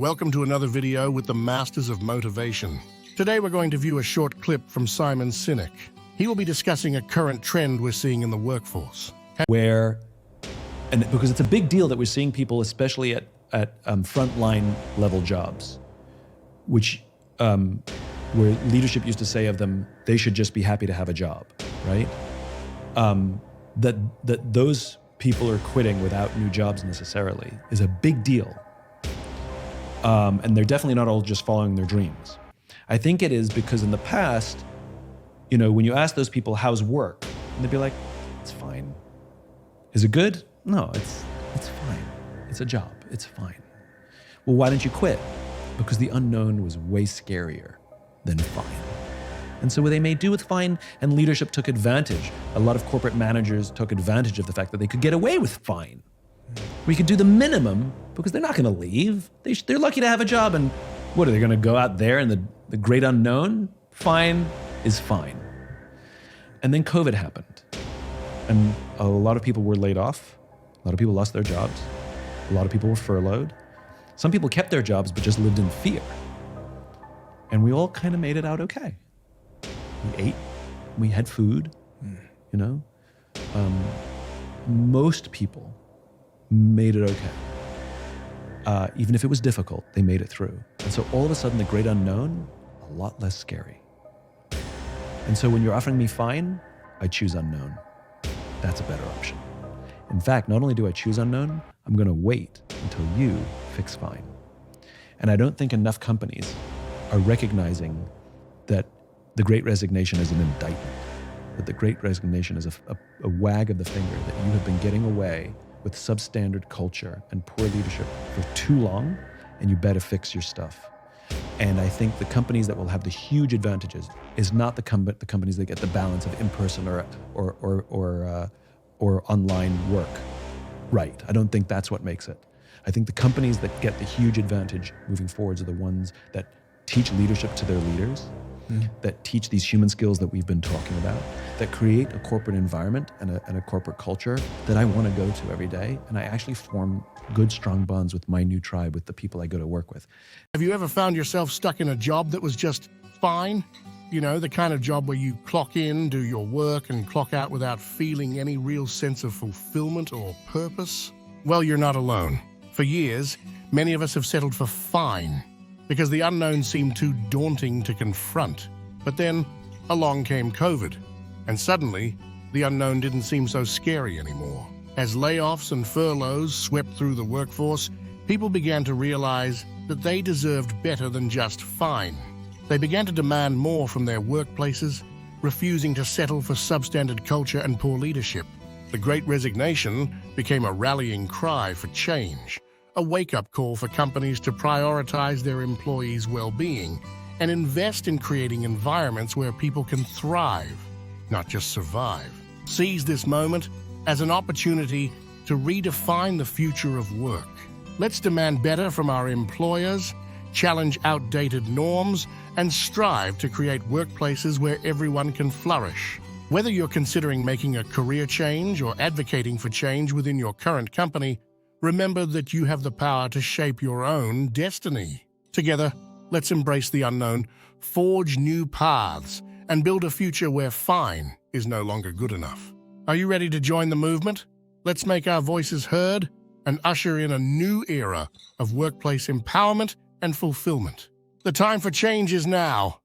Welcome to another video with the Masters of Motivation. Today we're going to view a short clip from Simon Sinek. He will be discussing a current trend we're seeing in the workforce. Because it's a big deal that we're seeing people, especially at frontline level jobs, which where leadership used to say of them, they should just be happy to have a job, right? That those people are quitting without new jobs necessarily is a big deal. And they're definitely not all just following their dreams. I think it is because in the past, when you ask those people, how's work? And they'd be like, it's fine. Is it good? No, it's fine. It's a job, it's fine. Well, why didn't you quit? Because the unknown was way scarier than fine. And so they made do with fine, and leadership took advantage. A lot of corporate managers took advantage of the fact that they could get away with fine. We could do the minimum because they're not going to leave. They're lucky to have a job, and what, are they going to go out there in the great unknown? Fine is fine. And then COVID happened, and a lot of people were laid off. A lot of people lost their jobs. A lot of people were furloughed. Some people kept their jobs but just lived in fear. And we all kind of made it out okay. We ate, we had food, most people made it okay. Even if it was difficult, they made it through. And so all of a sudden, the great unknown, a lot less scary. And so when you're offering me fine, I choose unknown. That's a better option. In fact, not only do I choose unknown, I'm going to wait until you fix fine. And I don't think enough companies are recognizing that the Great Resignation is an indictment, that the Great Resignation is a wag of the finger, that you have been getting away with substandard culture and poor leadership for too long, and you better fix your stuff. And I think the companies that will have the huge advantages is not the companies that get the balance of in-person or online work right. I don't think that's what makes it. I think the companies that get the huge advantage moving forwards are the ones that teach leadership to their leaders, that teach these human skills that we've been talking about, that create a corporate environment and a corporate culture that I want to go to every day. And I actually form good, strong bonds with my new tribe, with the people I go to work with. Have you ever found yourself stuck in a job that was just fine? The kind of job where you clock in, do your work, and clock out without feeling any real sense of fulfillment or purpose? Well, you're not alone. For years, many of us have settled for fine, because the unknown seemed too daunting to confront. But then, along came COVID, and suddenly, the unknown didn't seem so scary anymore. As layoffs and furloughs swept through the workforce, people began to realize that they deserved better than just fine. They began to demand more from their workplaces, refusing to settle for substandard culture and poor leadership. The Great Resignation became a rallying cry for change, a wake-up call for companies to prioritize their employees' well-being and invest in creating environments where people can thrive, not just survive. Seize this moment as an opportunity to redefine the future of work. Let's demand better from our employers, challenge outdated norms, and strive to create workplaces where everyone can flourish. Whether you're considering making a career change or advocating for change within your current company, remember that you have the power to shape your own destiny. Together, let's embrace the unknown, forge new paths, and build a future where fine is no longer good enough. Are you ready to join the movement? Let's make our voices heard and usher in a new era of workplace empowerment and fulfillment. The time for change is now.